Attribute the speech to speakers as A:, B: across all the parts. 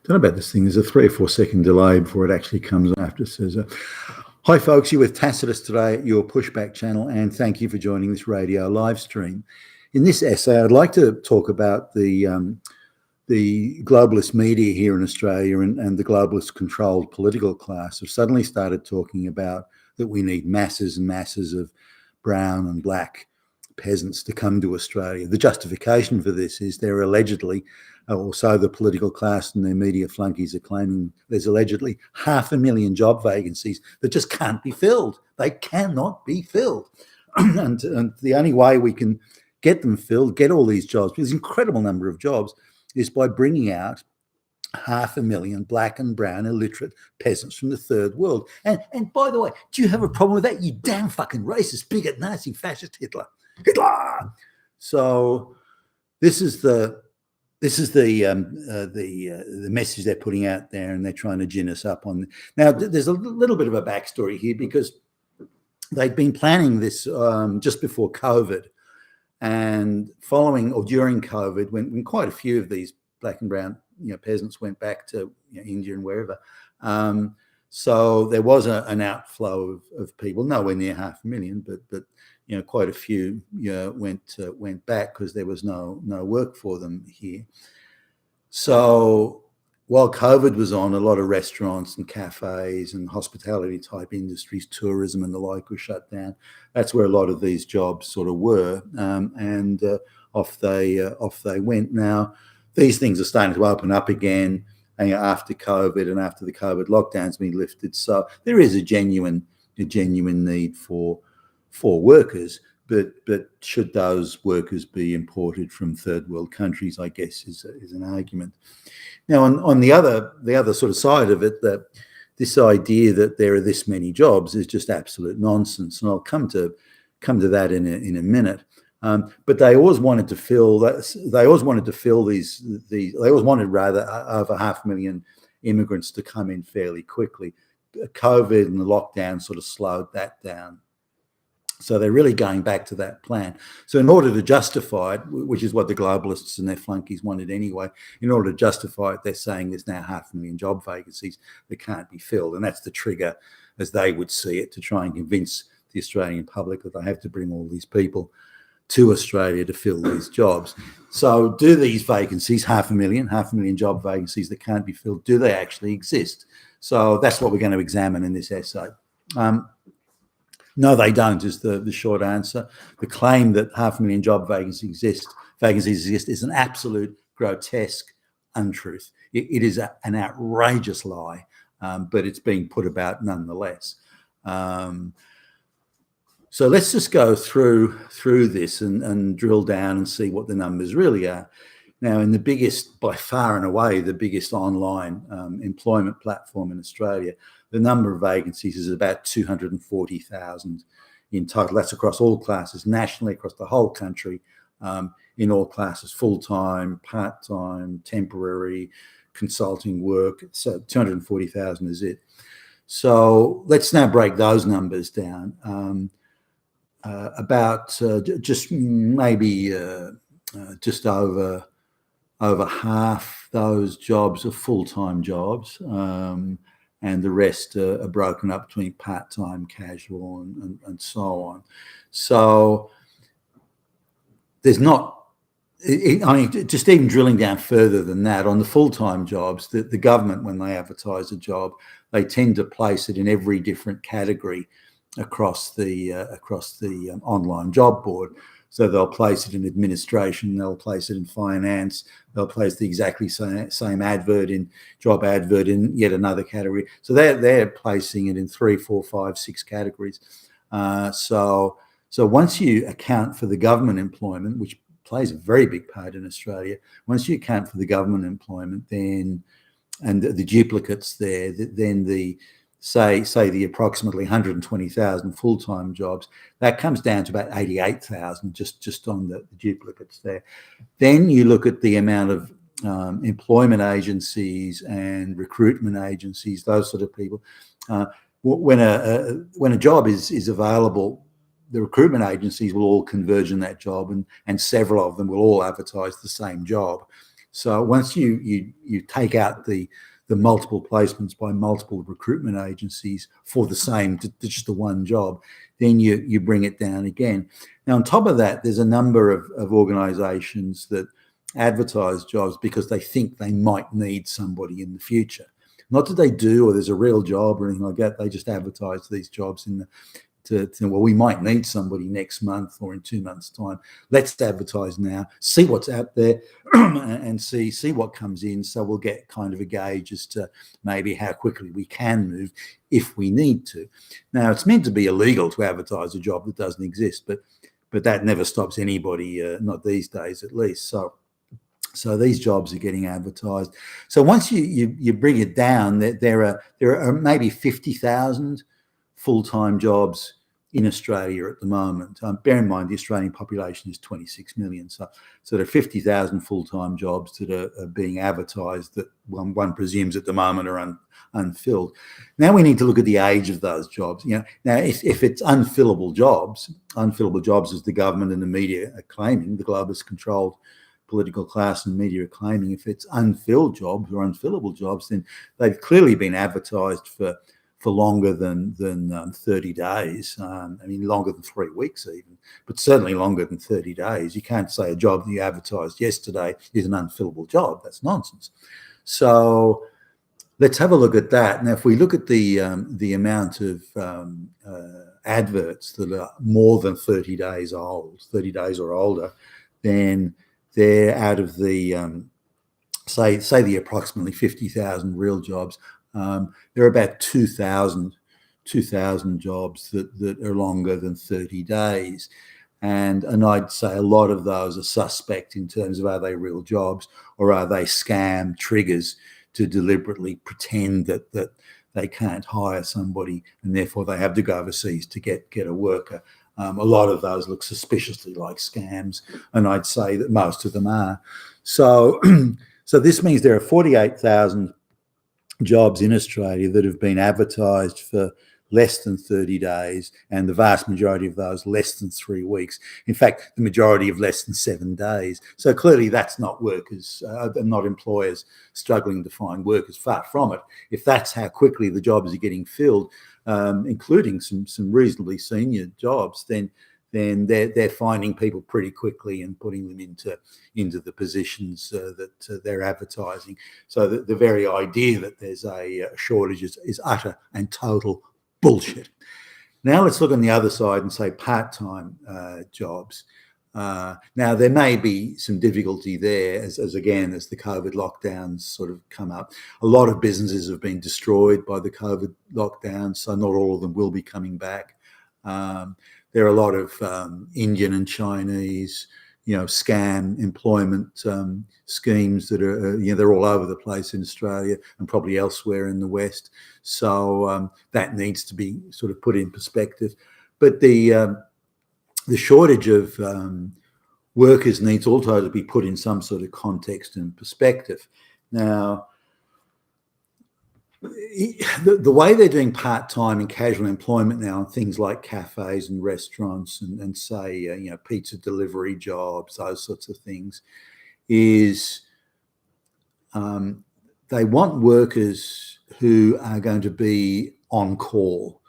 A: Don't know about this thing. There's a 3 or 4 second delay before it actually comes after. It says, hi folks, you're with Tacitus today at your Pushback channel, and thank you for joining this radio live stream. In this essay, I'd like to talk about the globalist media here in Australia and the globalist controlled political class have suddenly started talking about that we need masses and masses of brown and black peasants to come to Australia. The justification for this is they're allegedly, or so the political class and their media flunkies are claiming, there's allegedly 500,000 job vacancies that just can't be filled. They cannot be filled. and the only way we can get them filled, get all these jobs, there's an incredible number of jobs, is by bringing out 500,000 black and brown illiterate peasants from the third world. And by the way, do you have a problem with that, you damn fucking racist, bigot, Nazi, fascist Hitler? So this is the message they're putting out there, and they're trying to gin us up on. Now, there's a little bit of a backstory here because they'd been planning this just before COVID, and following or during COVID, when quite a few of these black and brown peasants went back to India and wherever. So there was an outflow of people, nowhere near 500,000, but quite a few went back because there was no work for them here. So while COVID was on, a lot of restaurants and cafes and hospitality type industries, tourism and the like, were shut down. That's where a lot of these jobs sort of were, and off they went. Now these things are starting to open up again after COVID and after the COVID lockdown's been lifted. So there is a genuine need for workers, but should those workers be imported from third world countries, I guess is an argument. Now on the other sort of side of it, that this idea that there are this many jobs is just absolute nonsense, and I'll come to that in a minute. But they always wanted to fill these. They always wanted rather over 500,000 immigrants to come in fairly quickly. COVID and the lockdown sort of slowed that down. So they're really going back to that plan. So in order to justify it, which is what the globalists and their flunkies wanted anyway, in order to justify it, they're saying there's now 500,000 job vacancies that can't be filled. And that's the trigger, as they would see it, to try and convince the Australian public that they have to bring all these people to Australia to fill these jobs. So do these vacancies, 500,000 job vacancies that can't be filled, do they actually exist? So that's what we're going to examine in this essay. No, they don't, is the short answer. The claim that 500,000 job vacancies exist is an absolute grotesque untruth. It is an outrageous lie, but it's being put about nonetheless. So let's just go through this and drill down and see what the numbers really are. Now, in the biggest, by far and away, the biggest online employment platform in Australia, the number of vacancies is about 240,000 in total. That's across all classes, nationally, across the whole country, in all classes, full-time, part-time, temporary, consulting work. So 240,000 is it. So let's now break those numbers down. Just maybe just over half those jobs are full-time jobs, and the rest are broken up between part-time, casual, and so on. So there's not, just even drilling down further than that, on the full-time jobs, the government, when they advertise a job, they tend to place it in every different category across the online job board. So they'll place it in administration, they'll place it in finance, they'll place the exactly same job advert in yet another category. So they're placing it in 3, 4, 5, 6 categories. So once you account for the government employment, which plays a very big part in Australia, once you account for the government employment, then and the duplicates there, then the say the approximately 120,000 full-time jobs, that comes down to about 88,000 just on the duplicates there. Then you look at the amount of employment agencies and recruitment agencies, those sort of people. When a job is available, the recruitment agencies will all converge in that job, and several of them will all advertise the same job. So once you take out the multiple placements by multiple recruitment agencies for the same, just the one job, then you bring it down again. Now, on top of that, there's a number of organisations that advertise jobs because they think they might need somebody in the future. Not that they do, or there's a real job or anything like that. They just advertise these jobs well, we might need somebody next month or in 2 months' time. Let's advertise now, see what's out there, and see what comes in. So we'll get kind of a gauge as to maybe how quickly we can move if we need to. Now, it's meant to be illegal to advertise a job that doesn't exist, but that never stops anybody, not these days at least. So these jobs are getting advertised. So once you bring it down, there are maybe 50,000 full-time jobs in Australia at the moment. Bear in mind, the Australian population is 26 million. So there are 50,000 full-time jobs that are being advertised that one presumes at the moment are unfilled. Now we need to look at the age of those jobs. Now if it's unfillable jobs as the government and the media are claiming, the globalist controlled political class and media are claiming, if it's unfilled jobs or unfillable jobs, then they've clearly been advertised for longer than 30 days. I mean, longer than 3 weeks even, but certainly longer than 30 days. You can't say a job that you advertised yesterday is an unfillable job. That's nonsense. So let's have a look at that. Now, if we look at the amount of adverts that are more than 30 days old, 30 days or older, then they're out of the, say the approximately 50,000 real jobs. There are about 2,000 jobs that are longer than 30 days. And I'd say a lot of those are suspect in terms of, are they real jobs or are they scam triggers to deliberately pretend that they can't hire somebody and therefore they have to go overseas to get a worker. A lot of those look suspiciously like scams, and I'd say that most of them are. So this means there are 48,000 jobs in Australia that have been advertised for less than 30 days, and the vast majority of those less than 3 weeks. In fact, the majority of less than 7 days. So clearly that's not workers, not employers struggling to find workers, far from it. If that's how quickly the jobs are getting filled, including some reasonably senior jobs, then they're finding people pretty quickly and putting them into the positions that they're advertising. So the very idea that there's a shortage is utter and total bullshit. Now let's look on the other side and say part-time jobs. Now there may be some difficulty there as again as the COVID lockdowns sort of come up. A lot of businesses have been destroyed by the COVID lockdowns, so not all of them will be coming back. There are a lot of Indian and Chinese, scam employment schemes that are, they're all over the place in Australia and probably elsewhere in the West. So that needs to be sort of put in perspective. But the shortage of workers needs also to be put in some sort of context and perspective. Now, the way they're doing part-time and casual employment now on things like cafes and restaurants and say, pizza delivery jobs, those sorts of things, is they want workers who are going to be on call.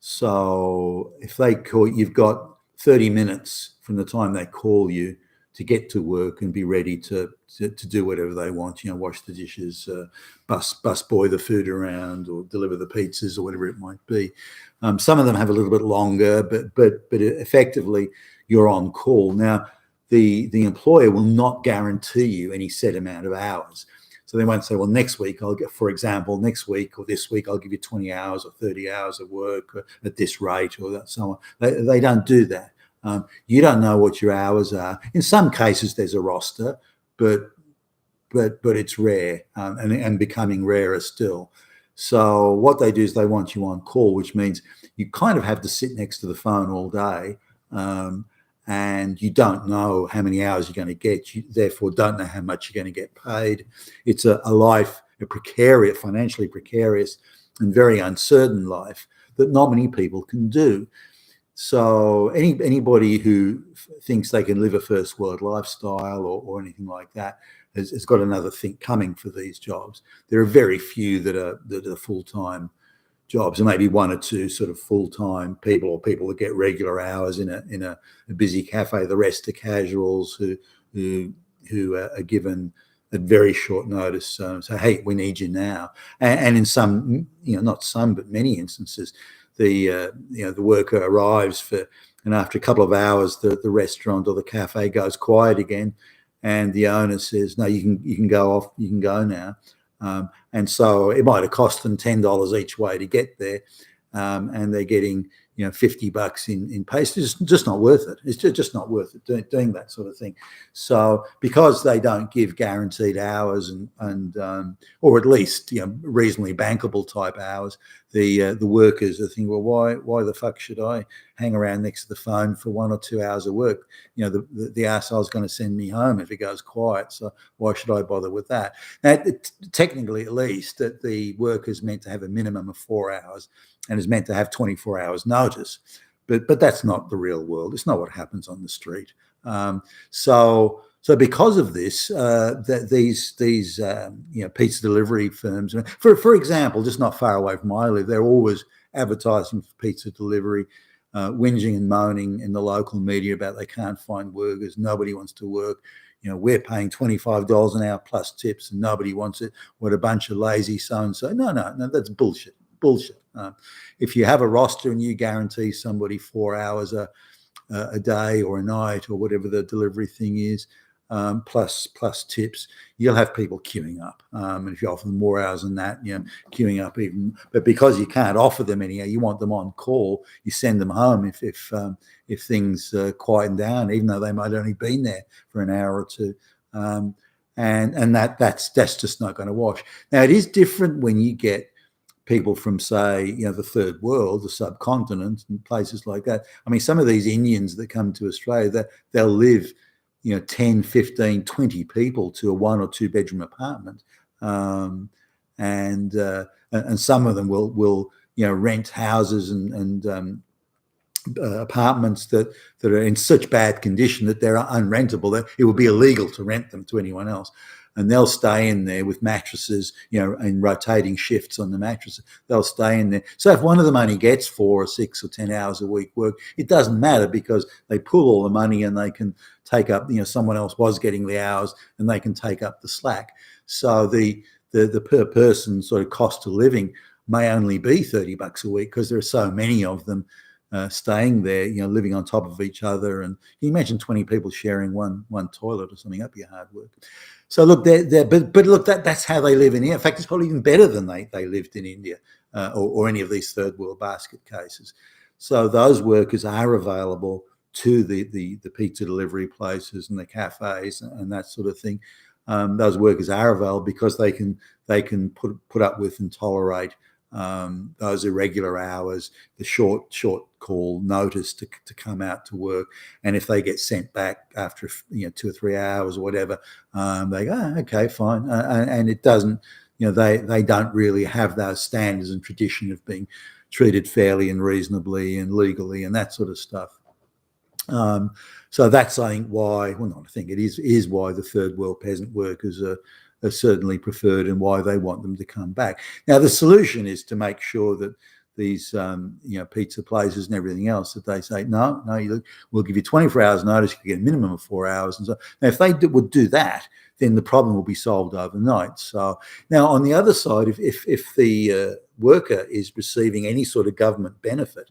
A: So if they call, you've got 30 minutes from the time they call you to get to work and be ready to do whatever they want, wash the dishes, bus boy the food around or deliver the pizzas or whatever it might be. Some of them have a little bit longer, but effectively you're on call. Now, the employer will not guarantee you any set amount of hours. So they won't say, well, next week or this week, I'll give you 20 hours or 30 hours of work at this rate or that, so on. They don't do that. You don't know what your hours are. In some cases, there's a roster, but it's rare and becoming rarer still. So what they do is they want you on call, which means you kind of have to sit next to the phone all day, and you don't know how many hours you're going to get. You therefore don't know how much you're going to get paid. It's a precarious, financially precarious and very uncertain life that not many people can do. So anybody who thinks they can live a first world lifestyle or anything like that has got another thing coming for these jobs. There are very few that are full-time jobs, and maybe one or two sort of full-time people, or people that get regular hours in a busy cafe. The rest are casuals who are given at very short notice. So, hey, we need you now. And in some, not some, but many instances, the worker arrives and after a couple of hours, the restaurant or the cafe goes quiet again, and the owner says, "No, you can go off. You can go now." And so it might have cost them $10 each way to get there, and they're getting $50 in pay. It's just not worth it. It's just not worth it doing that sort of thing. So because they don't give guaranteed hours and or at least reasonably bankable type hours, the workers are thinking, well, why the fuck should I hang around next to the phone for 1 or 2 hours of work? The arsehole's going to send me home if it goes quiet. So why should I bother with that? Now, technically, at least, that the worker's meant to have a minimum of 4 hours and is meant to have 24 hours notice, but that's not the real world. It's not what happens on the street. So because of this, these pizza delivery firms, for example, just not far away from where I live, they're always advertising for pizza delivery, whinging and moaning in the local media about they can't find workers, nobody wants to work. We're paying $25 an hour plus tips and nobody wants it. What a bunch of lazy so-and-so. No, that's bullshit. If you have a roster and you guarantee somebody 4 hours a day or a night or whatever the delivery thing is, plus tips, you'll have people queuing up. And if you offer them more hours than that, queuing up even. But because you can't offer them any, you want them on call. You send them home if things quieten down, even though they might have only been there for an hour or two. And that's just not going to wash. Now it is different when you get people from, say, the third world, the subcontinent, and places like that. I mean, some of these Indians that come to Australia, they'll live, 10, 15, 20 people to a 1 or 2 bedroom apartment, and some of them will rent houses and apartments that are in such bad condition that they're unrentable, that it would be illegal to rent them to anyone else. And they'll stay in there with mattresses, in rotating shifts on the mattresses. They'll stay in there. So if one of them only gets 4 or 6 or 10 hours a week work, it doesn't matter because they pull all the money and they can take up, someone else was getting the hours and they can take up the slack. So the per person sort of cost of living may only be $30 a week because there are so many of them staying there, living on top of each other. And you imagine 20 people sharing one toilet or something, that'd be hard work. So look, but look, that's how they live in here. In fact, it's probably even better than they lived in India or any of these third world basket cases. So those workers are available to the pizza delivery places and the cafes and that sort of thing. Those workers are available because they can put up with and tolerate those irregular hours, the short call notice to come out to work, and if they get sent back after 2 or 3 hours or whatever, they go, okay, fine, and it doesn't, they don't really have those standards and tradition of being treated fairly and reasonably and legally and that sort of stuff. So that's, I think, why, well, not I think, it is why the third world peasant workers are certainly preferred and why they want them to come back. Now, the solution is to make sure that these, pizza places and everything else, that they say, no, we'll give you 24 hours notice, you get a minimum of 4 hours. And so now, if they would do that, then the problem will be solved overnight. So now on the other side, if the worker is receiving any sort of government benefit,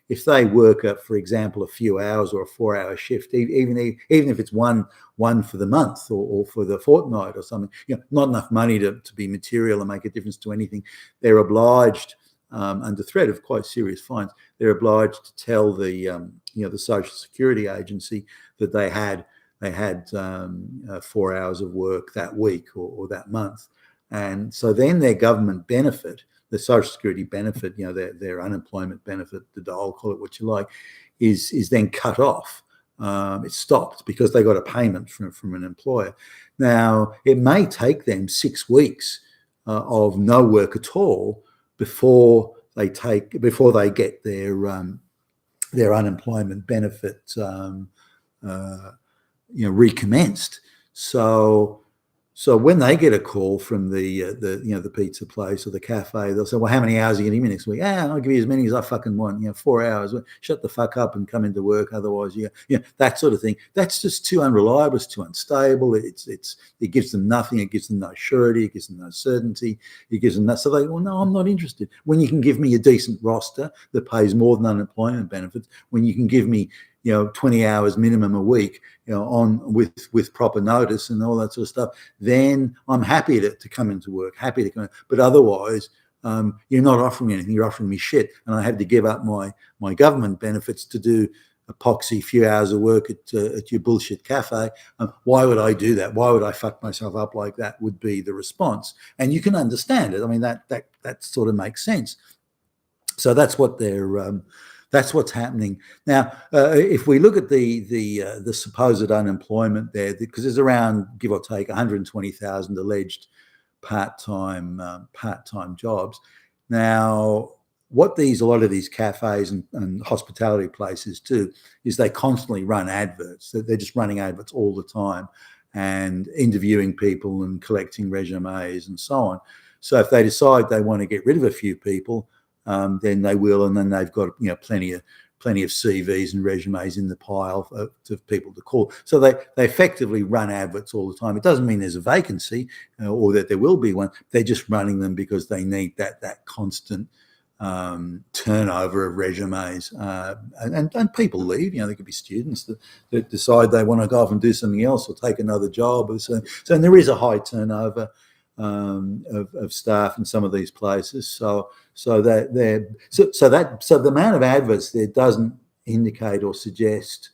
A: if they work, for example, a few hours or a 4-hour shift, even if it's one for the month or for the fortnight or something, not enough money to be material and make a difference to anything, they're obliged, under threat of quite serious fines, they're obliged to tell the Social Security Agency that they had 4 hours of work that week or that month, and so then their government benefit, the Social Security benefit, their unemployment benefit, the dole, call it what you like, is then cut off. It's stopped because they got a payment from an employer. Now, it may take them 6 weeks of no work at all before they get their unemployment benefit recommenced. So when they get a call from the pizza place or the cafe, they'll say, "Well, how many hours are you going to give me next week?" "I'll give you as many as I fucking want. 4 hours. Well, shut the fuck up and come into work. Otherwise, that sort of thing. That's just too unreliable. It's too unstable. It gives them nothing. It gives them no surety. It gives them no certainty. It gives them that. So they, well, no, I'm not interested. When you can give me a decent roster that pays more than unemployment benefits, when you can give me 20 hours minimum a week, on with proper notice and all that sort of stuff, then I'm happy to come into work, happy to come in. But otherwise, you're not offering me anything. You're offering me shit, and I have to give up my government benefits to do a poxy few hours of work at your bullshit cafe. Why would I do that? Why would I fuck myself up like that? Would be the response, and you can understand it. I mean, that sort of makes sense. So that's what that's what's happening now. If we look at the supposed unemployment there, because there's around, give or take, 120,000 alleged part-time jobs. Now, what a lot of these cafes and hospitality places do is they constantly run adverts. They're just running adverts all the time and interviewing people and collecting resumes and so on. So if they decide they want to get rid of a few people, then they will, and then they've got plenty of CVs and resumes in the pile of people to call. So they effectively run adverts all the time. It doesn't mean there's a vacancy or that there will be one. They're just running them because they need that constant turnover of resumes, and people leave. There could be students that decide they want to go off and do something else or take another job. So and there is a high turnover of staff in some of these places. So the amount of adverts there doesn't indicate or suggest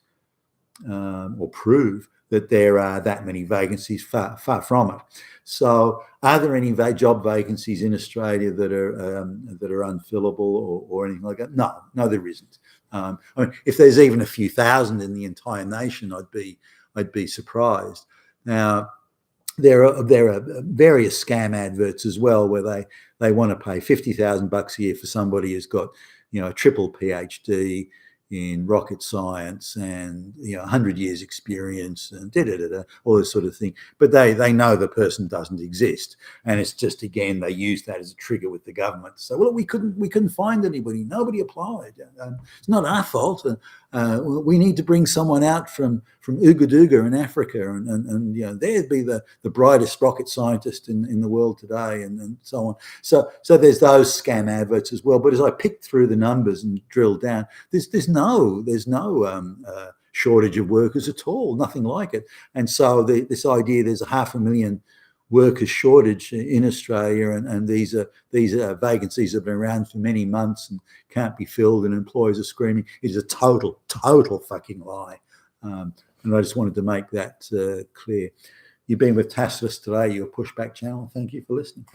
A: or prove that there are that many vacancies. Far from it. So, are there any job vacancies in Australia that are unfillable or anything like that? No, there isn't. I mean, if there's even a few thousand in the entire nation, I'd be surprised. Now, there are various scam adverts as well where they want to pay $50,000 a year for somebody who's got a triple PhD in rocket science and 100 years experience and all this sort of thing. But they know the person doesn't exist, and it's just, again, they use that as a trigger with the government. So, well, we couldn't find anybody. Nobody applied. It's not our fault. We need to bring someone out from Ouagadougou in Africa, and they'd be the brightest rocket scientist in the world today, and so on. So there's those scam adverts as well. But as I picked through the numbers and drilled down, there's no shortage of workers at all, nothing like it. And so this idea there's 500,000 workers shortage in Australia, and these are vacancies that have been around for many months and can't be filled, and employers are screaming, it is a total fucking lie. And I just wanted to make that clear. You've been with Tacitus today, your Pushback channel. Thank you for listening.